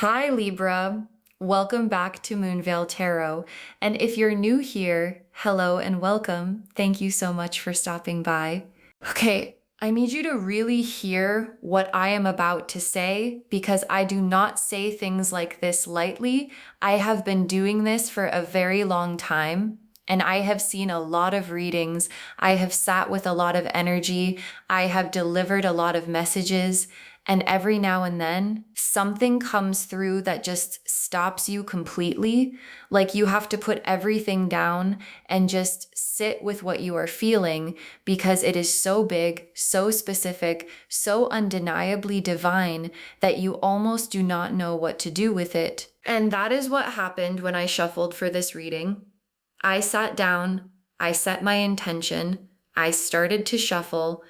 Hi, Libra. Welcome back to Moonveil Tarot. And if you're new here, hello and welcome. Thank you so much for stopping by. Okay, I need you to really hear what I am about to say because I do not say things like this lightly. I have been doing this for a very long time. And I have seen a lot of readings. I have sat with a lot of energy. I have delivered a lot of messages. And every now and then, something comes through that just stops you completely. Like you have to put everything down and just sit with what you are feeling because it is so big, so specific, so undeniably divine that you almost do not know what to do with it. And that is what happened when I shuffled for this reading. I sat down, I set my intention, I started to shuffle,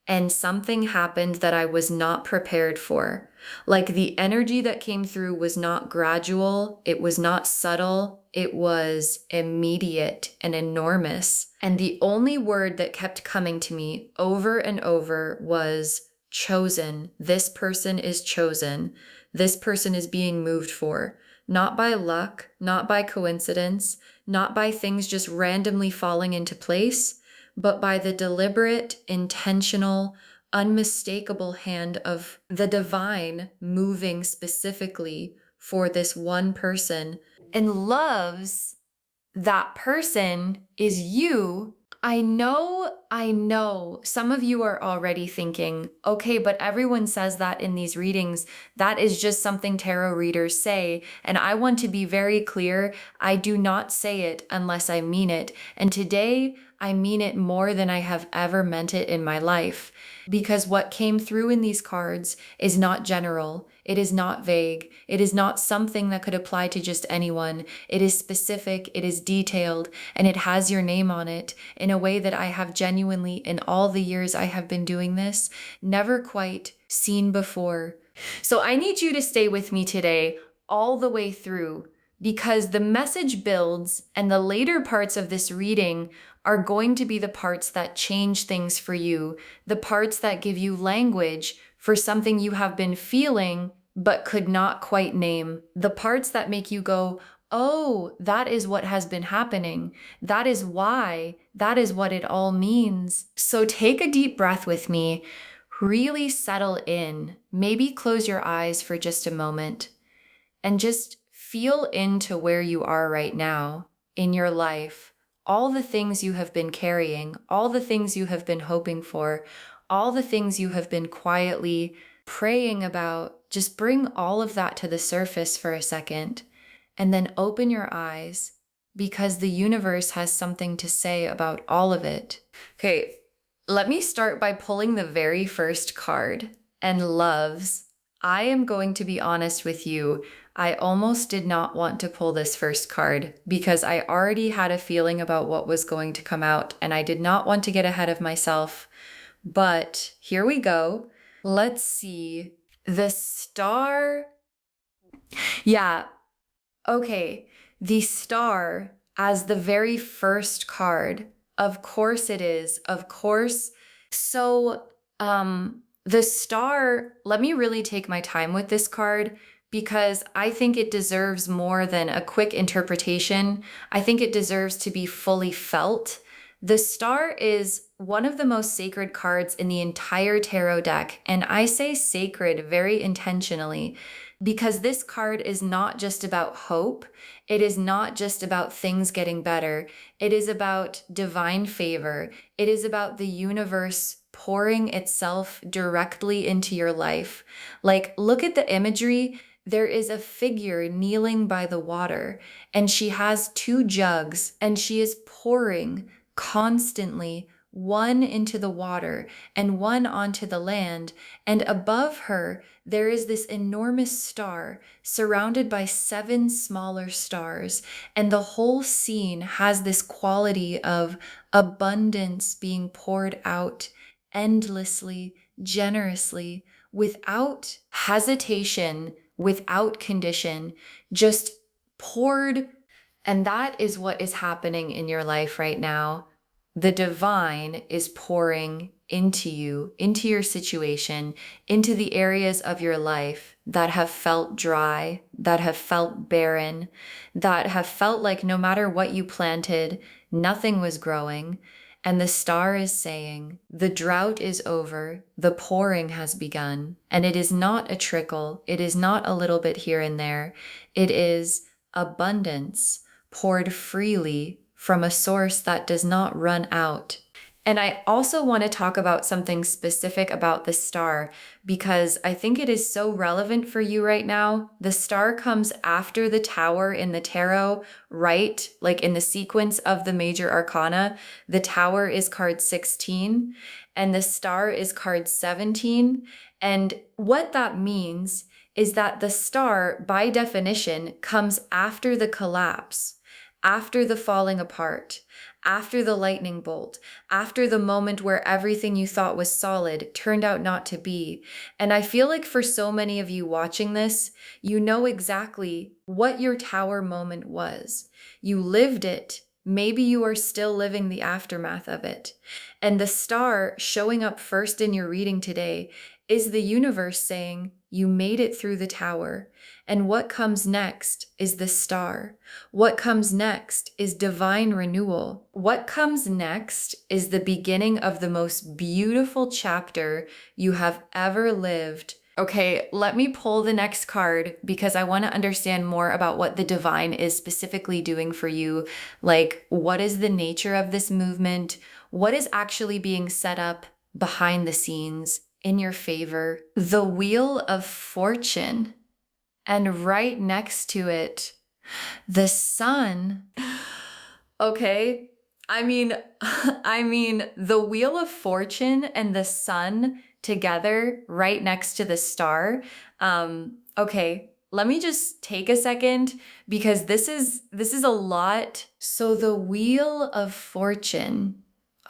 and something happened that I was not prepared for. Like the energy that came through was not gradual, it was not subtle, it was immediate and enormous. And the only word that kept coming to me over and over was chosen. This person is chosen. This person is being moved for. Not by luck, not by coincidence, not by things just randomly falling into place, but by the deliberate, intentional, unmistakable hand of the divine moving specifically for this one person and loves that person is you. I know some of you are already thinking, okay, but everyone says that in these readings. That is just something tarot readers say. And I want to be very clear. I do not say it unless I mean it. And today I mean it more than I have ever meant it in my life. Because what came through in these cards is not general. It is not vague. It is not something that could apply to just anyone. It is specific, it is detailed, and it has your name on it in a way that I have genuinely, in all the years I have been doing this, never quite seen before. So I need you to stay with me today all the way through because the message builds and the later parts of this reading are going to be the parts that change things for you, the parts that give you language for something you have been feeling but could not quite name, the parts that make you go, oh, that is what has been happening. That is why. That is what it all means. So take a deep breath with me. Really settle in. Maybe close your eyes for just a moment and just feel into where you are right now in your life. All the things you have been carrying, all the things you have been hoping for, all the things you have been quietly praying about. Just bring all of that to the surface for a second and then open your eyes because the universe has something to say about all of it. Okay, let me start by pulling the very first card, and loves. I am going to be honest with you. I almost did not want to pull this first card because I already had a feeling about what was going to come out and I did not want to get ahead of myself. But here we go. Let's see. The star. Yeah, okay. The star as the very first card. Of course it is. Of course. So, the star, let me really take my time with this card because I think it deserves more than a quick interpretation. I think it deserves to be fully felt. The star is one of the most sacred cards in the entire tarot deck, and I say sacred very intentionally because this card is not just about hope. It is not just about things getting better. It is about divine favor. It is about the universe pouring itself directly into your life. Like, look at the imagery. There is a figure kneeling by the water, and she has two jugs, and she is pouring constantly, one into the water and one onto the land. And above her, there is this enormous star surrounded by 7 smaller stars. And the whole scene has this quality of abundance being poured out endlessly, generously, without hesitation, without condition, just poured. And that is what is happening in your life right now. the divine is pouring into you, into your situation, into the areas of your life that have felt dry, that have felt barren, that have felt like no matter what you planted, nothing was growing. And the star is saying, the drought is over, the pouring has begun. And it is not a trickle, it is not a little bit here and there, it is abundance poured freely from a source that does not run out. And I also want to talk about something specific about the star because I think it is so relevant for you right now. The star comes after the tower in the tarot, right? Like in the sequence of the major arcana, the tower is card 16 and the star is card 17. And what that means is that the star, by definition, comes after the collapse, after the falling apart, after the lightning bolt, after the moment where everything you thought was solid turned out not to be. And I feel like for so many of you watching this, you know exactly what your tower moment was. You lived it. Maybe you are still living the aftermath of it. And the star showing up first in your reading today is the universe saying, you made it through the tower. And what comes next is the star. What comes next is divine renewal. What comes next is the beginning of the most beautiful chapter you have ever lived. Okay, let me pull the next card because I want to understand more about what the divine is specifically doing for you. Like, what is the nature of this movement? What is actually being set up behind the scenes in your favor? The Wheel of Fortune. And right next to it, the sun. Okay. I mean, the Wheel of Fortune and the sun together right next to the star. Okay, let me just take a second because this is a lot. So the Wheel of Fortune.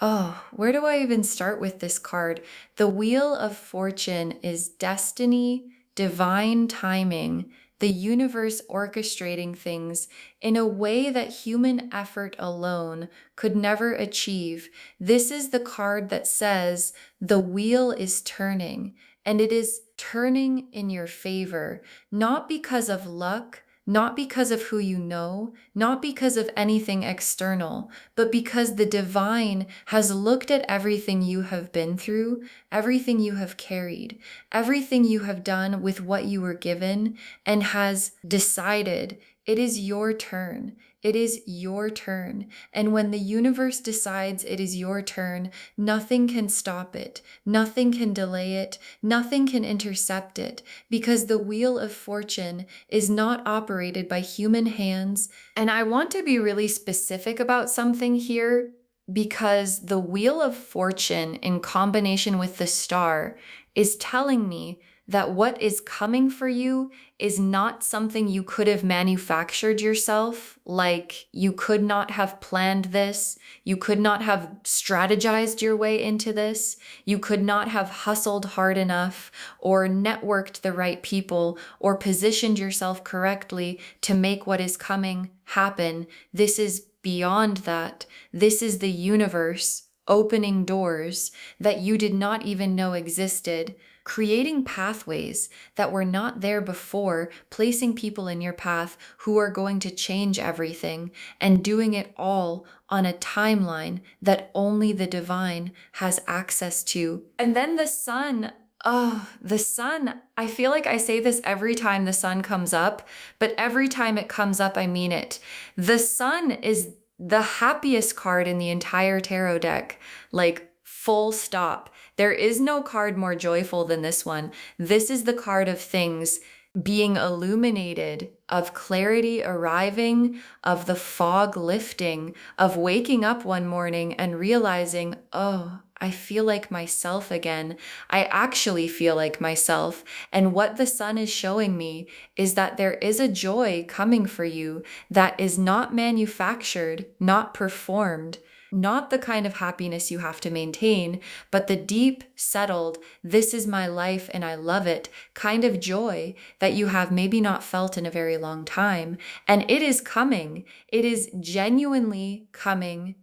Oh, where do I even start with this card? The Wheel of Fortune is destiny, divine timing, the universe orchestrating things in a way that human effort alone could never achieve. This is the card that says the wheel is turning, and it is turning in your favor, not because of luck, not because of who you know, not because of anything external, but because the divine has looked at everything you have been through, everything you have carried, everything you have done with what you were given, and has decided it is your turn. It is your turn. And when the universe decides it is your turn, nothing can stop it. Nothing can delay it. Nothing can intercept it because the Wheel of Fortune is not operated by human hands. And I want to be really specific about something here because the Wheel of Fortune in combination with the star is telling me that what is coming for you is not something you could have manufactured yourself. Like you could not have planned this. You could not have strategized your way into this. You could not have hustled hard enough or networked the right people or positioned yourself correctly to make what is coming happen. This is beyond that. This is the universe opening doors that you did not even know existed, creating pathways that were not there before, placing people in your path who are going to change everything, and doing it all on a timeline that only the divine has access to. And then the sun. Oh, the sun. I feel like I say this every time the sun comes up, but every time it comes up, I mean it. The sun is the happiest card in the entire tarot deck. Like, full stop. There is no card more joyful than this one. This is the card of things being illuminated, of clarity arriving, of the fog lifting, of waking up one morning and realizing, oh, I feel like myself again. I actually feel like myself. And what the sun is showing me is that there is a joy coming for you that is not manufactured, not performed, not the kind of happiness you have to maintain, but the deep, settled, this is my life and I love it kind of joy that you have maybe not felt in a very long time. And it is coming. It is genuinely coming.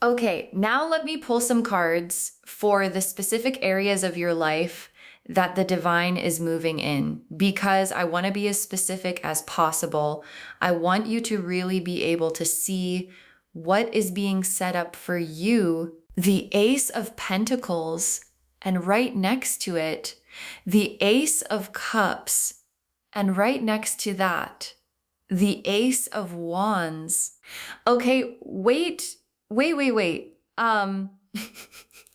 Okay, now let me pull some cards for the specific areas of your life that the divine is moving in, because I want to be as specific as possible. I want you to really be able to see what is being set up for you. The Ace of Pentacles, and right next to it, the Ace of Cups, and right next to that, the Ace of Wands. Okay, wait.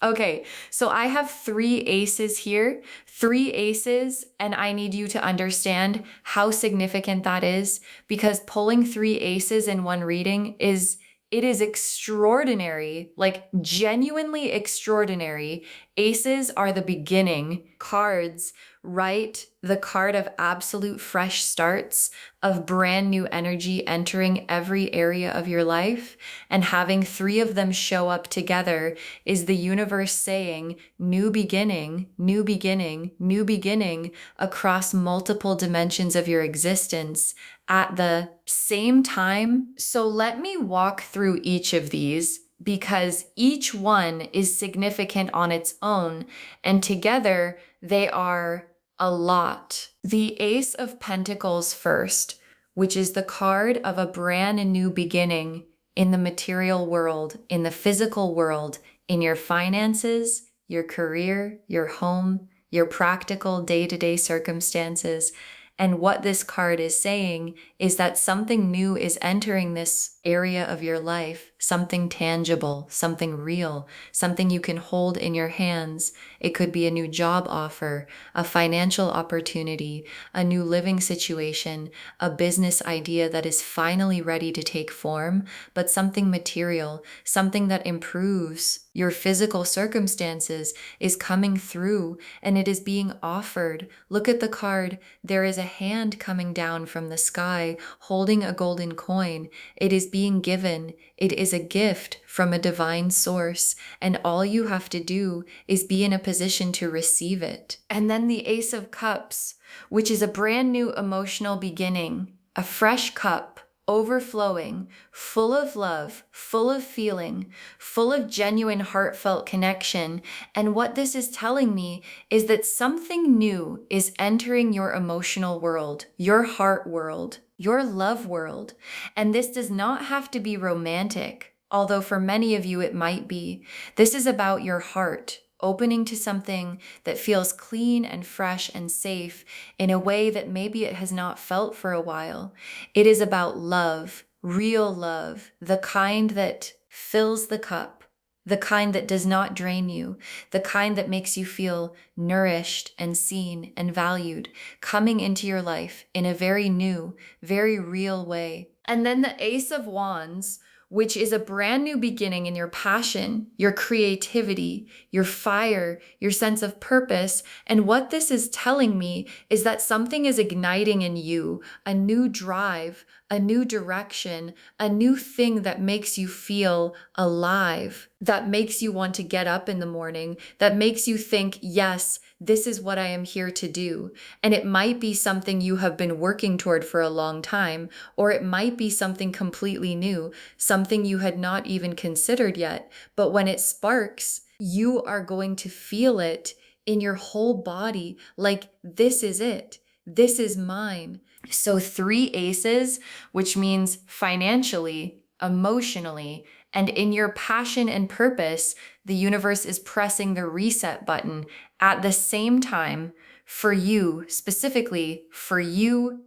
Okay, so I have three aces here, three aces, and I need you to understand how significant that is, because pulling three aces in one reading it is extraordinary, like genuinely extraordinary. Aces are the beginning cards, right? The card of absolute fresh starts, of brand new energy entering every area of your life. And having three of them show up together is the universe saying new beginning, new beginning, new beginning across multiple dimensions of your existence at the same time. So let me walk through each of these, because each one is significant on its own, and together they are a lot. The Ace of Pentacles first, which is the card of a brand new beginning in the material world, in the physical world, in your finances, your career, your home, your practical day-to-day circumstances. And what this card is saying is that something new is entering this area of your life, something tangible, something real, something you can hold in your hands. It could be a new job offer, a financial opportunity, a new living situation, a business idea that is finally ready to take form, but something material, something that improves your physical circumstances is coming through, and it is being offered. Look at the card. There is a hand coming down from the sky holding a golden coin. It is being given. It is a gift from a divine source, and all you have to do is be in a position to receive it. And then the Ace of Cups, which is a brand new emotional beginning, a fresh cup, overflowing, full of love, full of feeling, full of genuine heartfelt connection. And what this is telling me is that something new is entering your emotional world, your heart world, your love world. And this does not have to be romantic, although for many of you it might be. This is about your heart opening to something that feels clean and fresh and safe in a way that maybe it has not felt for a while. It is about love, real love, the kind that fills the cup, the kind that does not drain you, the kind that makes you feel nourished and seen and valued, coming into your life in a very new, very real way. And then the Ace of Wands, which is a brand new beginning in your passion, your creativity, your fire, your sense of purpose. And what this is telling me is that something is igniting in you, a new drive, a new direction, a new thing that makes you feel alive, that makes you want to get up in the morning, that makes you think, yes, this is what I am here to do. And it might be something you have been working toward for a long time, or it might be something completely new, something you had not even considered yet. But when it sparks, you are going to feel it in your whole body, like this is it. This is mine. So 3 aces, which means financially, emotionally, and in your passion and purpose, the universe is pressing the reset button at the same time for you, specifically for you.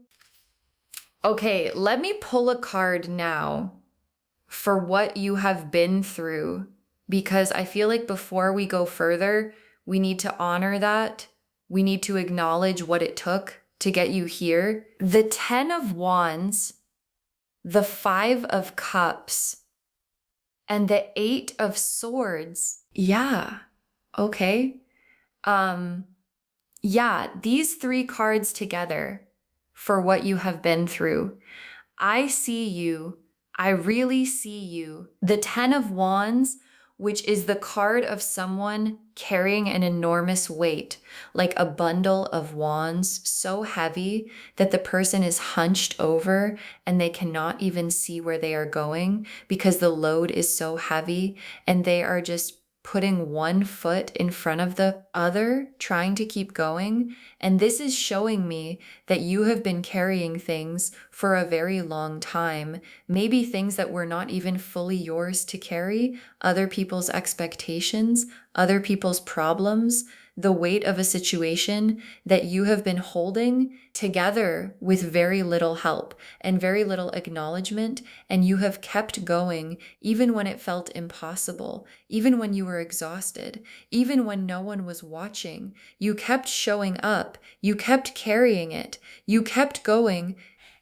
Okay, let me pull a card now for what you have been through, because I feel like before we go further, we need to honor that. We need to acknowledge what it took to get you here. The 10 of Wands, the 5 of Cups, and the 8 of Swords. Yeah. Okay. Yeah, these 3 cards together for what you have been through. I see you. I really see you. The 10 of Wands, which is the card of someone carrying an enormous weight, like a bundle of wands so heavy that the person is hunched over and they cannot even see where they are going because the load is so heavy, and they are just putting one foot in front of the other, trying to keep going. And this is showing me that you have been carrying things for a very long time, maybe things that were not even fully yours to carry, other people's expectations, other people's problems, the weight of a situation that you have been holding together with very little help and very little acknowledgement, and you have kept going even when it felt impossible, even when you were exhausted, even when no one was watching. You kept showing up, you kept carrying it, you kept going.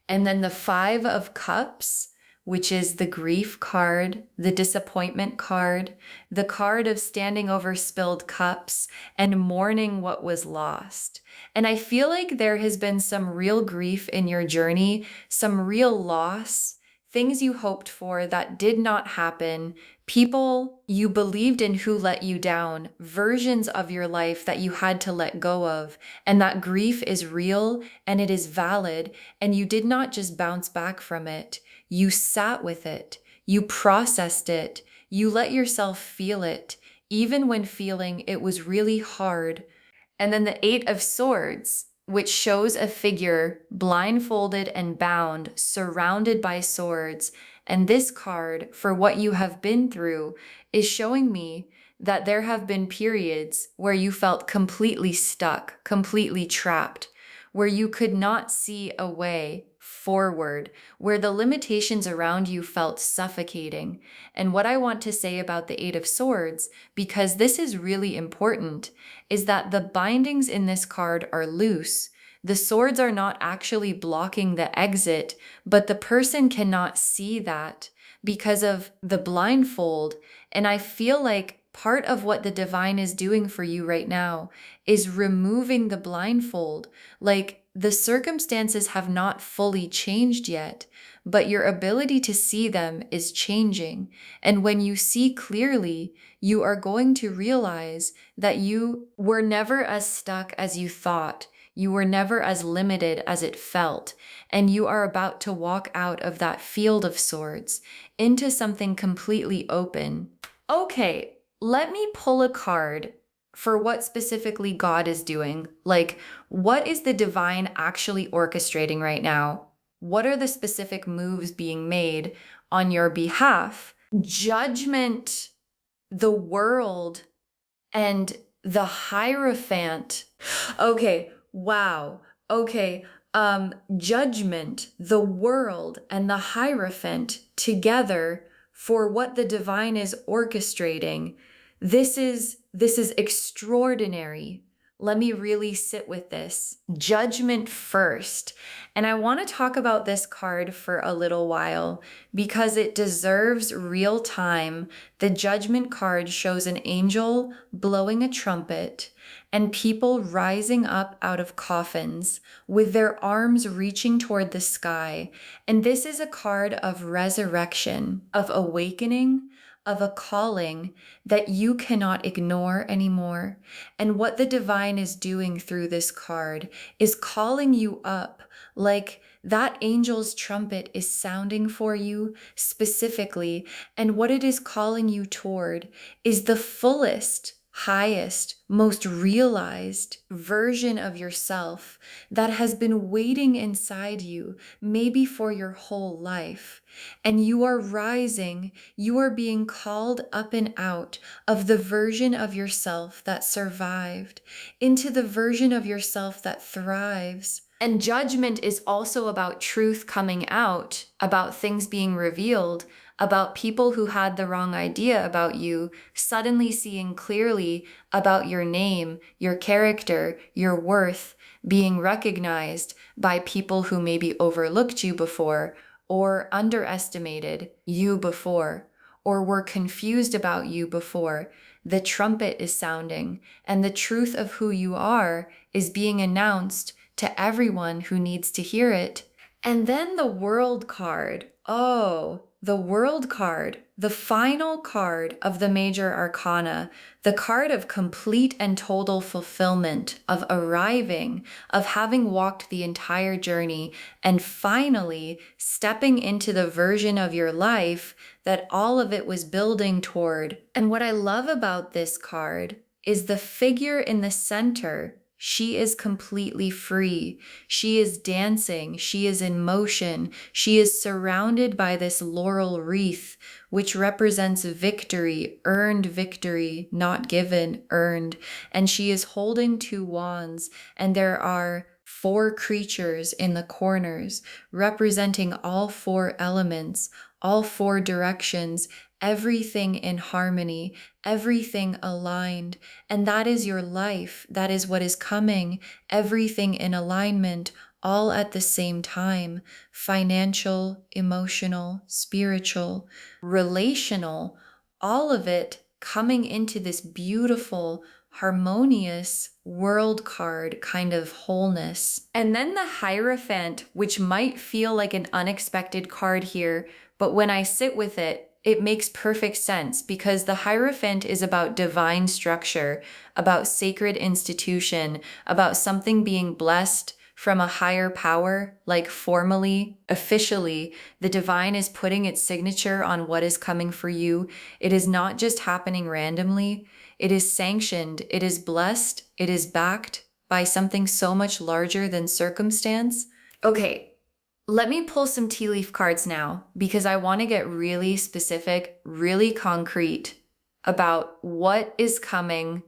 And then the Five of Cups, which is the grief card, the disappointment card, the card of standing over spilled cups and mourning what was lost. And I feel like there has been some real grief in your journey, some real loss, things you hoped for that did not happen, people you believed in who let you down, versions of your life that you had to let go of. And that grief is real and it is valid, and you did not just bounce back from it. You sat with it, you processed it, you let yourself feel it, even when feeling it was really hard. And then the Eight of Swords, which shows a figure blindfolded and bound, surrounded by swords. And this card, for what you have been through, is showing me that there have been periods where you felt completely stuck, completely trapped, where you could not see a way forward, where the limitations around you felt suffocating. And what I want to say about the Eight of Swords, because this is really important, is that the bindings in this card are loose. The swords are not actually blocking the exit, but the person cannot see that because of the blindfold. And I feel like part of what the divine is doing for you right now is removing the blindfold. Like, the circumstances have not fully changed yet, but your ability to see them is changing. And when you see clearly, you are going to realize that you were never as stuck as you thought. You were never as limited as it felt. And you are about to walk out of that field of swords into something completely open. Okay, let me pull a card for what specifically God is doing. Like, what is the divine actually orchestrating right now? What are the specific moves being made on your behalf? Judgment, the world, and the Hierophant. Okay, wow. Okay, judgment, the world, and the Hierophant together for what the divine is orchestrating. This is extraordinary. Let me really sit with this. Judgment first. And I want to talk about this card for a little while because it deserves real time. The Judgment card shows an angel blowing a trumpet and people rising up out of coffins with their arms reaching toward the sky. And this is a card of resurrection, of awakening, of a calling that you cannot ignore anymore. And what the divine is doing through this card is calling you up, like that angel's trumpet is sounding for you specifically. And what it is calling you toward is the fullest, highest, most realized version of yourself that has been waiting inside you, maybe for your whole life. And you are rising, you are being called up and out of the version of yourself that survived into the version of yourself that thrives. And judgment is also about truth coming out, about things being revealed, about people who had the wrong idea about you suddenly seeing clearly about your name, your character, your worth, being recognized by people who maybe overlooked you before or underestimated you before or were confused about you before. The trumpet is sounding and the truth of who you are is being announced to everyone who needs to hear it. And then the World card. Oh, the World card, the final card of the major arcana, the card of complete and total fulfillment, of arriving, of having walked the entire journey, and finally stepping into the version of your life that all of it was building toward. And what I love about this card is the figure in the center. She is completely free. She is dancing. She is in motion. She is surrounded by this laurel wreath, which represents victory, not given, earned. And she is holding 2 wands, and there are 4 creatures in the corners, representing all 4 elements, all 4 directions, everything in harmony, everything aligned. And that is your life. That is what is coming. Everything in alignment, all at the same time. Financial, emotional, spiritual, relational, all of it coming into this beautiful, harmonious world card kind of wholeness. And then the Hierophant, which might feel like an unexpected card here, but when I sit with it, it makes perfect sense because the Hierophant is about divine structure, about sacred institution, about something being blessed from a higher power, like formally, officially, the divine is putting its signature on what is coming for you. It is not just happening randomly. It is sanctioned. It is blessed. It is backed by something so much larger than circumstance. Okay. Let me pull some tea leaf cards now because I want to get really specific, really concrete about what is coming.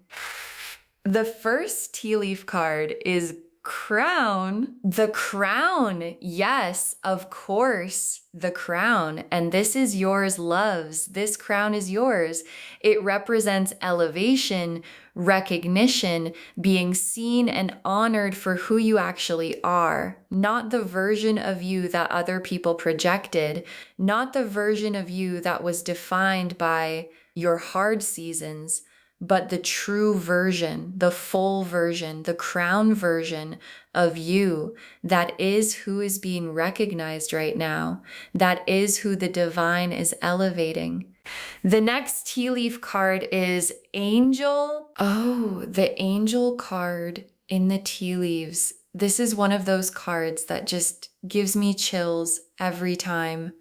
The first tea leaf card is Crown. The crown. Yes, of course, the crown. And this is yours, loves. This crown is yours. It represents elevation, recognition, being seen and honored for who you actually are, not the version of you that other people projected, not the version of you that was defined by your hard seasons, but the true version, the full version, the crown version of you that is who is being recognized right now, that is who the divine is elevating. The next tea leaf card is Angel. Oh, the Angel card in the tea leaves. This is one of those cards that just gives me chills every time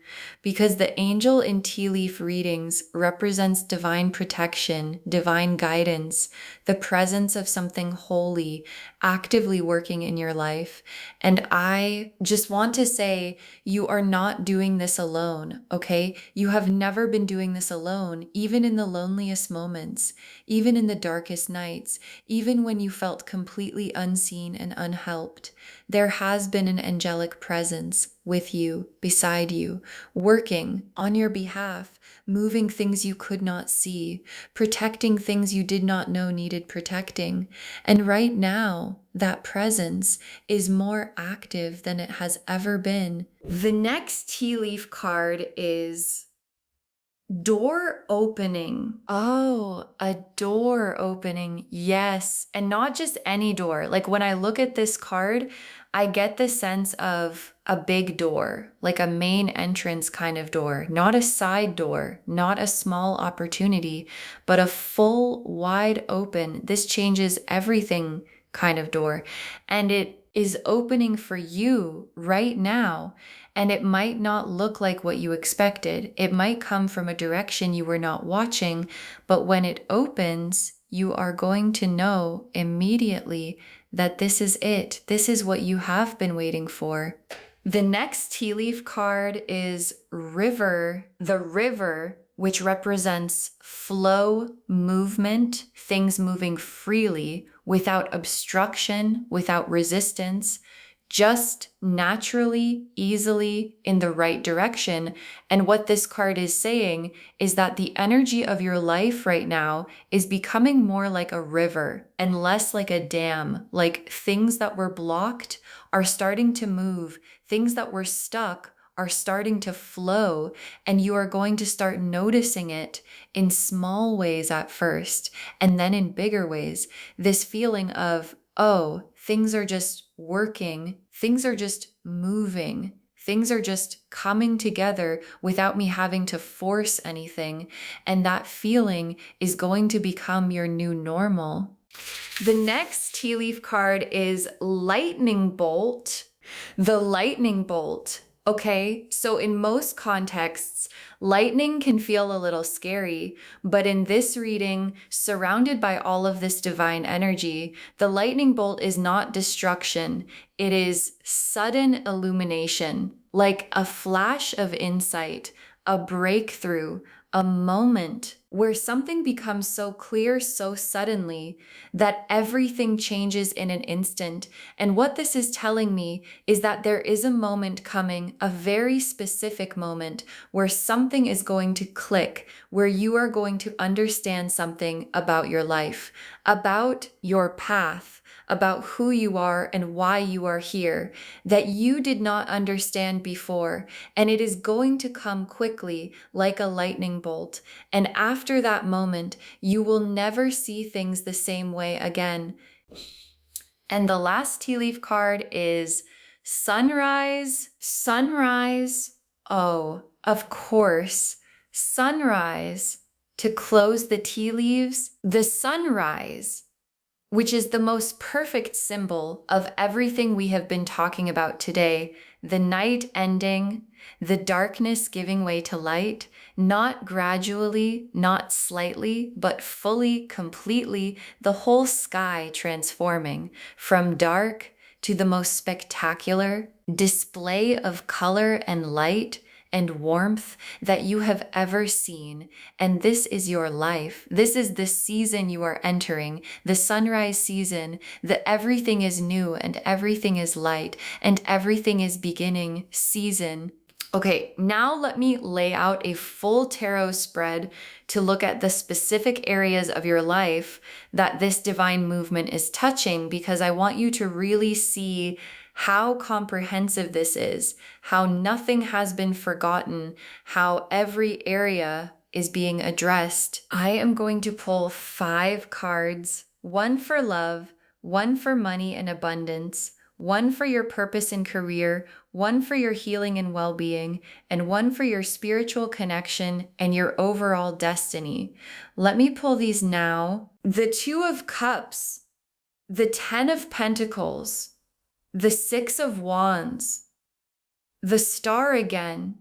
because the angel in tea leaf readings represents divine protection, divine guidance, the presence of something holy actively working in your life. And I just want to say, you are not doing this alone, okay? You have never been doing this alone, even in the loneliest moments, even in the darkest nights, even when you felt completely unseen and unhelped. There has been an angelic presence with you, beside you, working on your behalf, moving things you could not see, protecting things you did not know needed protecting. And right now, that presence is more active than it has ever been. The next tea leaf card is door opening. Oh, a door opening. Yes. And not just any door. Like when I look at this card, I get the sense of a big door, like a main entrance kind of door, not a side door, not a small opportunity, but a full, wide open, this changes everything kind of door. And it is opening for you right now. And it might not look like what you expected. It might come from a direction you were not watching, but when it opens, you are going to know immediately that this is it. This is what you have been waiting for. The next tea leaf card is River. The river, which represents flow, movement, things moving freely, without obstruction, without resistance, just naturally, easily in the right direction. And what this card is saying is that the energy of your life right now is becoming more like a river and less like a dam. Like things that were blocked are starting to move. Things that were stuck are starting to flow, and you are going to start noticing it in small ways at first, and then in bigger ways. This feeling of, oh, things are just working, things are just moving, Things are just coming together without me having to force anything. And that feeling is going to become your new normal. The next tea leaf card is Lightning Bolt. The lightning bolt. Okay, so in most contexts, lightning can feel a little scary, but in this reading, surrounded by all of this divine energy, the lightning bolt is not destruction. It is sudden illumination, like a flash of insight, a breakthrough, a moment where something becomes so clear so suddenly that everything changes in an instant. And what this is telling me is that there is a moment coming, a very specific moment, where something is going to click, where you are going to understand something about your life, about your path, about who you are and why you are here, that you did not understand before. And it is going to come quickly like a lightning bolt. And after that moment, you will never see things the same way again. And the last tea leaf card is Sunrise. Sunrise. Oh, of course. Sunrise. To close the tea leaves, the sunrise, which is the most perfect symbol of everything we have been talking about today. The night ending, the darkness giving way to light, not gradually, not slightly, but fully, completely, the whole sky transforming from dark to the most spectacular display of color and light and warmth that you have ever seen. And this is your life. This is the season you are entering, the sunrise season, that everything is new and everything is light and everything is beginning season. Okay, now let me lay out a full tarot spread to look at the specific areas of your life that this divine movement is touching, because I want you to really see how comprehensive this is, how nothing has been forgotten, how every area is being addressed. I am going to pull 5 cards, one for love, one for money and abundance, one for your purpose and career, one for your healing and well-being, and one for your spiritual connection and your overall destiny. Let me pull these now. The 2 of Cups, the 10 of Pentacles, the 6 of Wands, the Star again,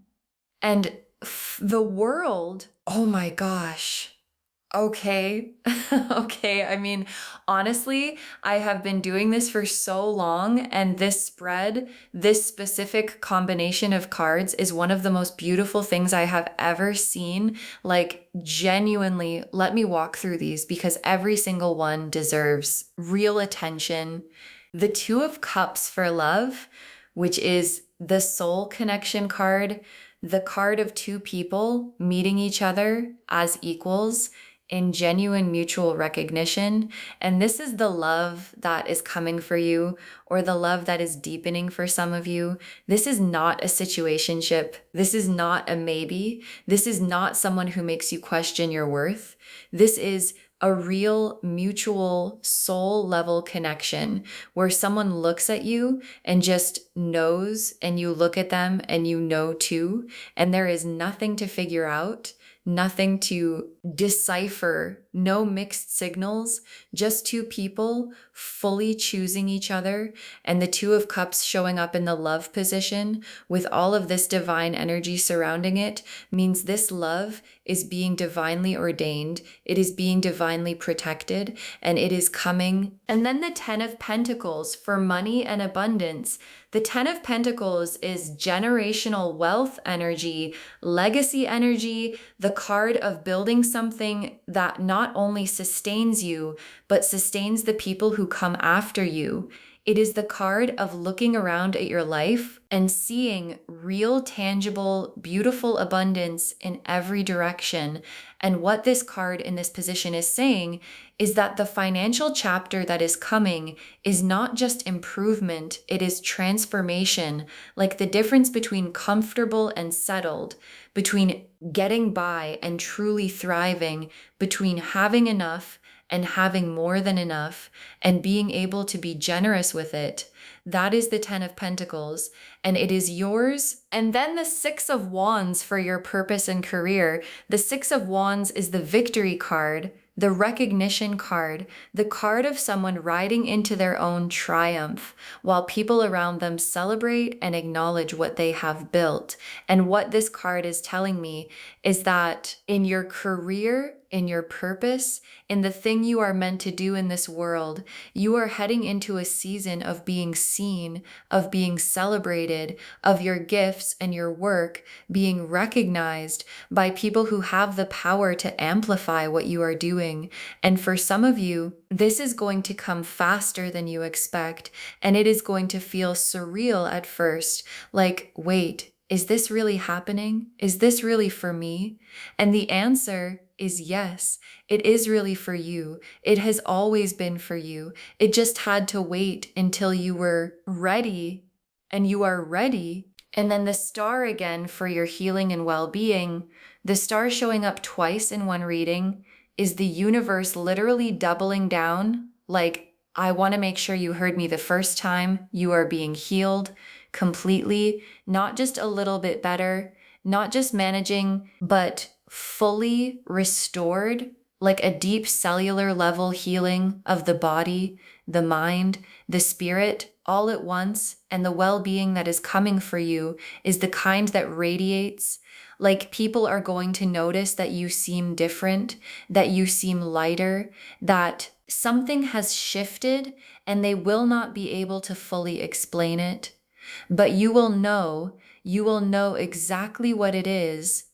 and the World. Oh my gosh. Okay. Okay. I mean, honestly, I have been doing this for so long, and this spread, this specific combination of cards is one of the most beautiful things I have ever seen. Like, genuinely, let me walk through these because every single one deserves real attention. The 2 of Cups for love, which is the soul connection card, the card of 2 people meeting each other as equals in genuine mutual recognition. And this is the love that is coming for you, or the love that is deepening for some of you. This is not a situationship. This is not a maybe. This is not someone who makes you question your worth. This is a real mutual soul level connection where someone looks at you and just knows, and you look at them and you know too, and there is nothing to figure out, nothing to decipher, no mixed signals, just 2 people fully choosing each other. And the 2 of Cups showing up in the love position with all of this divine energy surrounding it means this love is being divinely ordained. It is being divinely protected, and it is coming. And then the 10 of Pentacles for money and abundance. The 10 of Pentacles is generational wealth energy, legacy energy, the card of building something that not only sustains you, but sustains the people who come after you. It is the card of looking around at your life and seeing real, tangible, beautiful abundance in every direction. And what this card in this position is saying is that the financial chapter that is coming is not just improvement, it is transformation. Like the difference between comfortable and settled, between getting by and truly thriving, between having enough and having more than enough and being able to be generous with it. That is the 10 of Pentacles, and it is yours. And then the 6 of Wands for your purpose and career. The 6 of Wands is the victory card, the recognition card, the card of someone riding into their own triumph while people around them celebrate and acknowledge what they have built. And what this card is telling me is that in your career, in your purpose, in the thing you are meant to do in this world, you are heading into a season of being seen, of being celebrated, of your gifts and your work being recognized by people who have the power to amplify what you are doing. And for some of you, this is going to come faster than you expect, and it is going to feel surreal at first, like, wait, is this really happening? Is this really for me? And the answer is yes, it is really for you. It has always been for you. It just had to wait until you were ready, and you are ready. And then the star again for your healing and well-being, the star showing up twice in one reading is the universe literally doubling down. Like, I want to make sure you heard me the first time. You are being healed completely, not just a little bit better, not just managing, but fully restored, like a deep cellular level healing of the body, the mind, the spirit, all at once. And the well-being that is coming for you is the kind that radiates. Like, people are going to notice that you seem different, that you seem lighter, that something has shifted, and they will not be able to fully explain it. But you will know exactly what it is.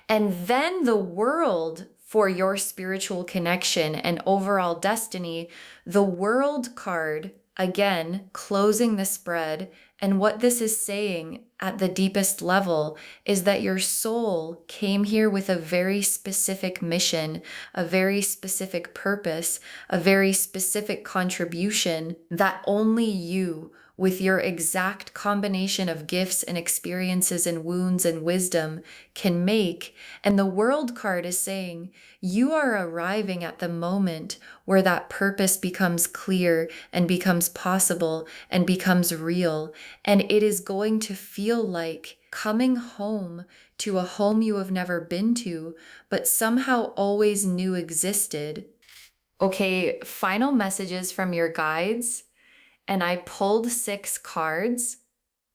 And then the world for your spiritual connection and overall destiny, the world card, again, closing the spread. And what this is saying at the deepest level is that your soul came here with a very specific mission, a very specific purpose, a very specific contribution that only you, with your exact combination of gifts and experiences and wounds and wisdom, can make. And the world card is saying you are arriving at the moment where that purpose becomes clear and becomes possible and becomes real. And it is going to feel like coming home to a home you have never been to, but somehow always knew existed. Okay, final messages from your guides. And I pulled 6 cards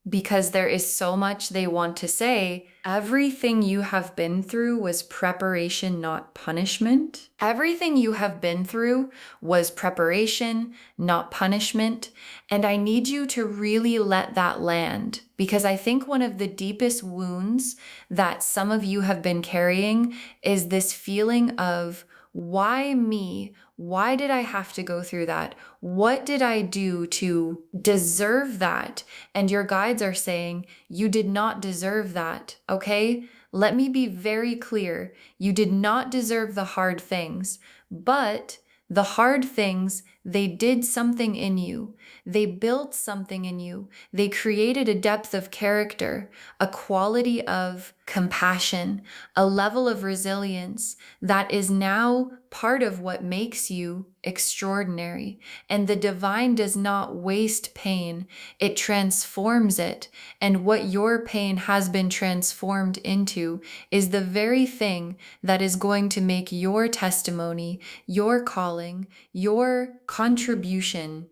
because there is so much they want to say. Everything you have been through was preparation, not punishment. Everything you have been through was preparation, not punishment. And I need you to really let that land, because I think one of the deepest wounds that some of you have been carrying is this feeling of, why me? Why did I have to go through that? What did I do to deserve that? And your guides are saying, you did not deserve that, okay? Let me be very clear. You did not deserve the hard things, but the hard things, they did something in you. They built something in you. They created a depth of character, a quality of compassion, a level of resilience that is now part of what makes you extraordinary. And the divine does not waste pain, it transforms it. And what your pain has been transformed into is the very thing that is going to make your testimony, your calling, your contribution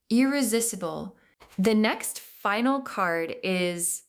irresistible. The next final card is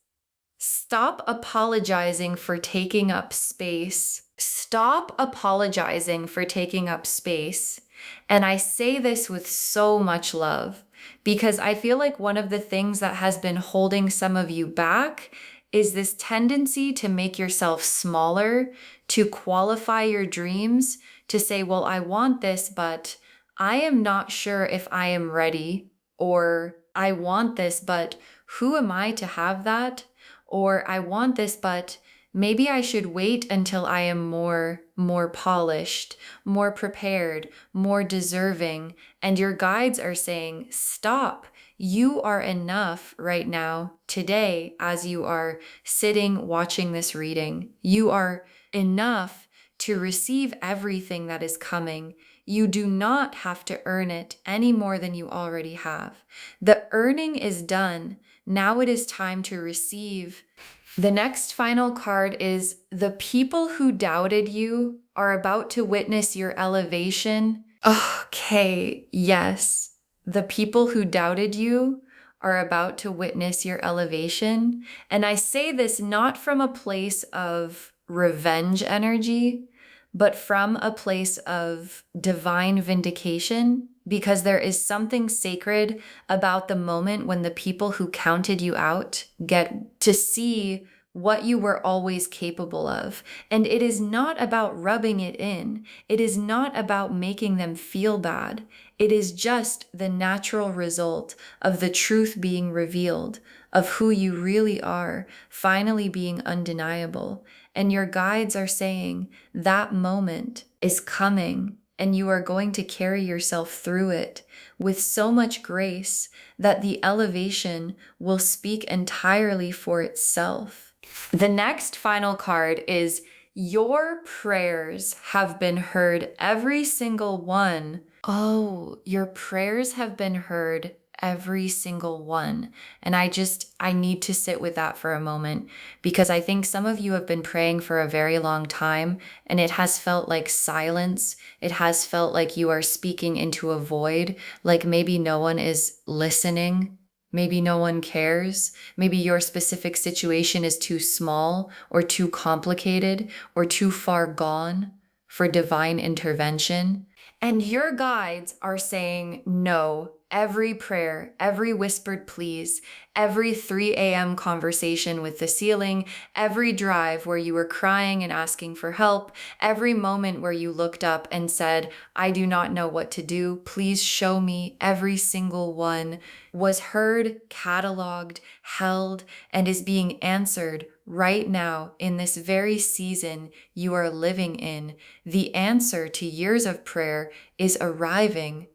stop apologizing for taking up space. Stop apologizing for taking up space. And I say this with so much love, because I feel like one of the things that has been holding some of you back is this tendency to make yourself smaller, to qualify your dreams, to say, well, I want this, but I am not sure if I am ready, or I want this, but who am I to have that? Or I want this, but maybe I should wait until I am more polished, more prepared, more deserving. And your guides are saying, stop. You are enough right now, today, as you are sitting watching this reading. You are enough to receive everything that is coming. You do not have to earn it any more than you already have. The earning is done. Now it is time to receive. The next final card is the people who doubted you are about to witness your elevation. Okay, yes. The people who doubted you are about to witness your elevation. And I say this not from a place of revenge energy, but from a place of divine vindication, because there is something sacred about the moment when the people who counted you out get to see what you were always capable of. And it is not about rubbing it in. It is not about making them feel bad. It is just the natural result of the truth being revealed, of who you really are, finally being undeniable. And your guides are saying that moment is coming, and you are going to carry yourself through it with so much grace that the elevation will speak entirely for itself. The next final card is your prayers have been heard, every single one. Oh, your prayers have been heard, every single one. And I need to sit with that for a moment, because I think some of you have been praying for a very long time and it has felt like silence. It has felt like you are speaking into a void, like maybe no one is listening. Maybe no one cares. Maybe your specific situation is too small or too complicated or too far gone for divine intervention. And your guides are saying no. Every prayer, every whispered please, every 3 a.m. conversation with the ceiling, every drive where you were crying and asking for help, every moment where you looked up and said, I do not know what to do, please show me, every single one was heard, cataloged, held, and is being answered right now in this very season you are living in. The answer to years of prayer is arriving.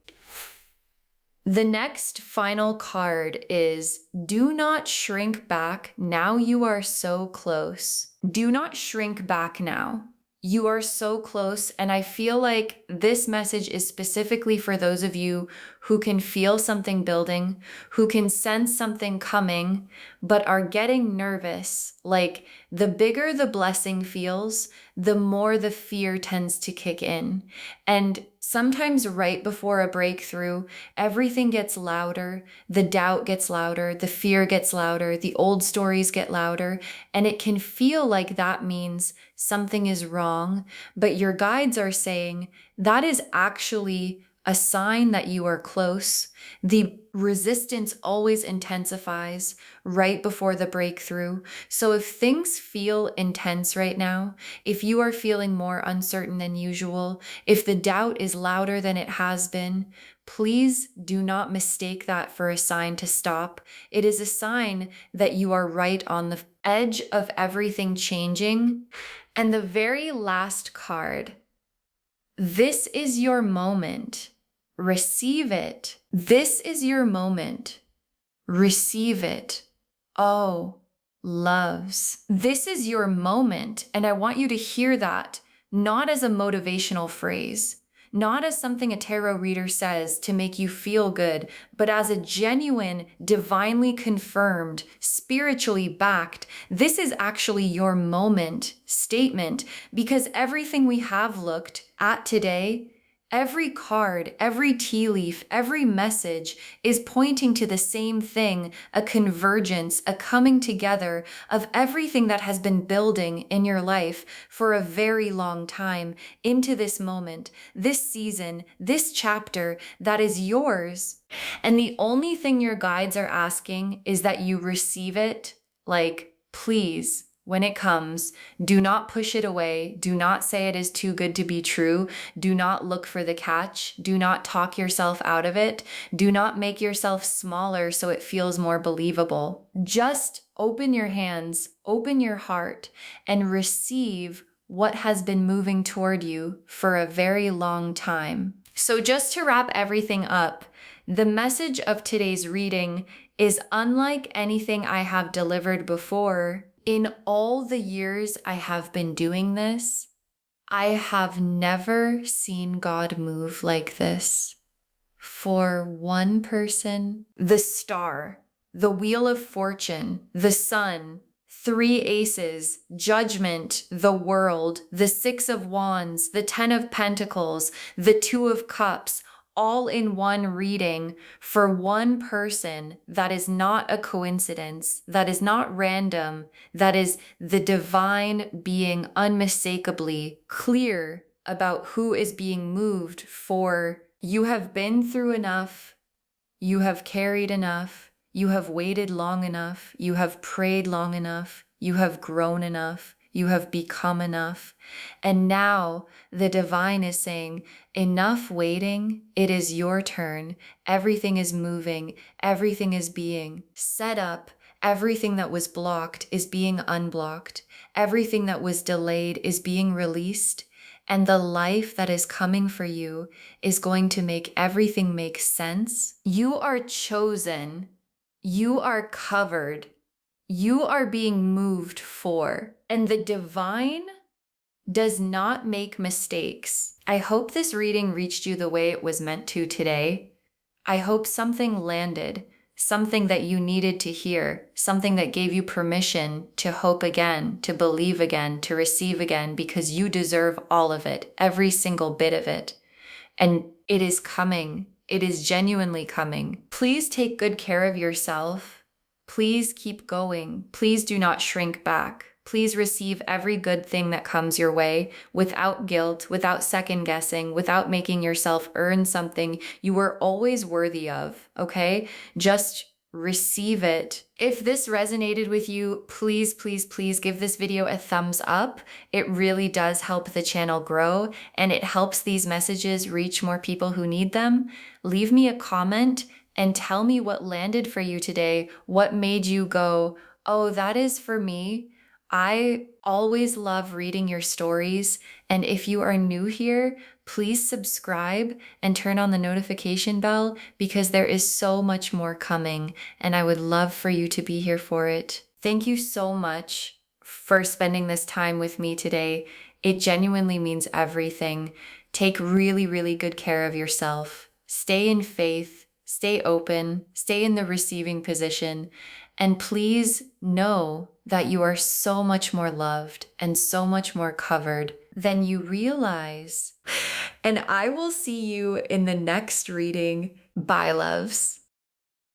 The next final card is do not shrink back. Now you are so close. Do not shrink back now. You are so close. And I feel like this message is specifically for those of you who can feel something building, who can sense something coming, but are getting nervous. Like the bigger the blessing feels, the more the fear tends to kick in. And sometimes right before a breakthrough, everything gets louder, the doubt gets louder, the fear gets louder, the old stories get louder, and it can feel like that means something is wrong. But your guides are saying that is actually a sign that you are close. The resistance always intensifies right before the breakthrough. So if things feel intense right now, if you are feeling more uncertain than usual, if the doubt is louder than it has been, please do not mistake that for a sign to stop. It is a sign that you are right on the edge of everything changing. And the very last card, this is your moment. Receive it. This is your moment. Receive it. Oh, loves. This is your moment. And I want you to hear that not as a motivational phrase, not as something a tarot reader says to make you feel good, but as a genuine, divinely confirmed, spiritually backed, this is actually your moment statement, because everything we have looked at today, every card, every tea leaf, every message is pointing to the same thing, a convergence, a coming together of everything that has been building in your life for a very long time into this moment, this season, this chapter that is yours. And the only thing your guides are asking is that you receive it, like, please. When it comes, do not push it away. Do not say it is too good to be true. Do not look for the catch. Do not talk yourself out of it. Do not make yourself smaller so it feels more believable. Just open your hands, open your heart, and receive what has been moving toward you for a very long time. So just to wrap everything up, the message of today's reading is unlike anything I have delivered before. In all the years I have been doing this, I have never seen God move like this. For one person, the star, the wheel of fortune, the sun, three aces, judgment, the world, the 6 of wands, the 10 of pentacles, the 2 of cups, all in one reading for one person. That is not a coincidence. That is not random. That is the divine being unmistakably clear about who is being moved for. You have been through enough. You have carried enough. You have waited long enough. You have prayed long enough. You have grown enough. You have become enough. And now the divine is saying, enough waiting. It is your turn. Everything is moving. Everything is being set up. Everything that was blocked is being unblocked. Everything that was delayed is being released. And the life that is coming for you is going to make everything make sense. You are chosen. You are covered. You are being moved for. And the divine does not make mistakes. I hope this reading reached you the way it was meant to today. I hope something landed, something that you needed to hear, something that gave you permission to hope again, to believe again, to receive again, because you deserve all of it, every single bit of it. And it is coming. It is genuinely coming. Please take good care of yourself. Please keep going. Please do not shrink back. Please receive every good thing that comes your way without guilt, without second guessing, without making yourself earn something you were always worthy of, okay? Just receive it. If this resonated with you, please, please, please give this video a thumbs up. It really does help the channel grow, and it helps these messages reach more people who need them. Leave me a comment and tell me what landed for you today. What made you go, oh, that is for me. I always love reading your stories, and if you are new here, please subscribe and turn on the notification bell, because there is so much more coming, and I would love for you to be here for it. Thank you so much for spending this time with me today. It genuinely means everything. Take really, really good care of yourself. Stay in faith, stay open, stay in the receiving position, and please know that you are so much more loved and so much more covered than you realize. And I will see you in the next reading. Bye, loves.